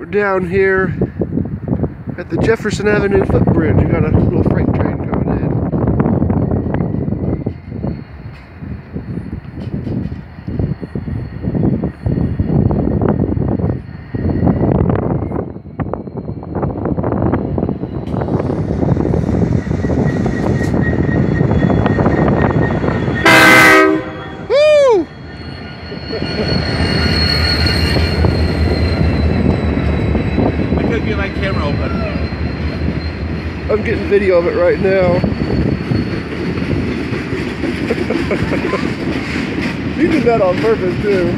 We're down here at the Jefferson Avenue footbridge. We got a little freight train coming in. Woo! Get my camera open. I'm getting video of it right now. You did that on purpose too.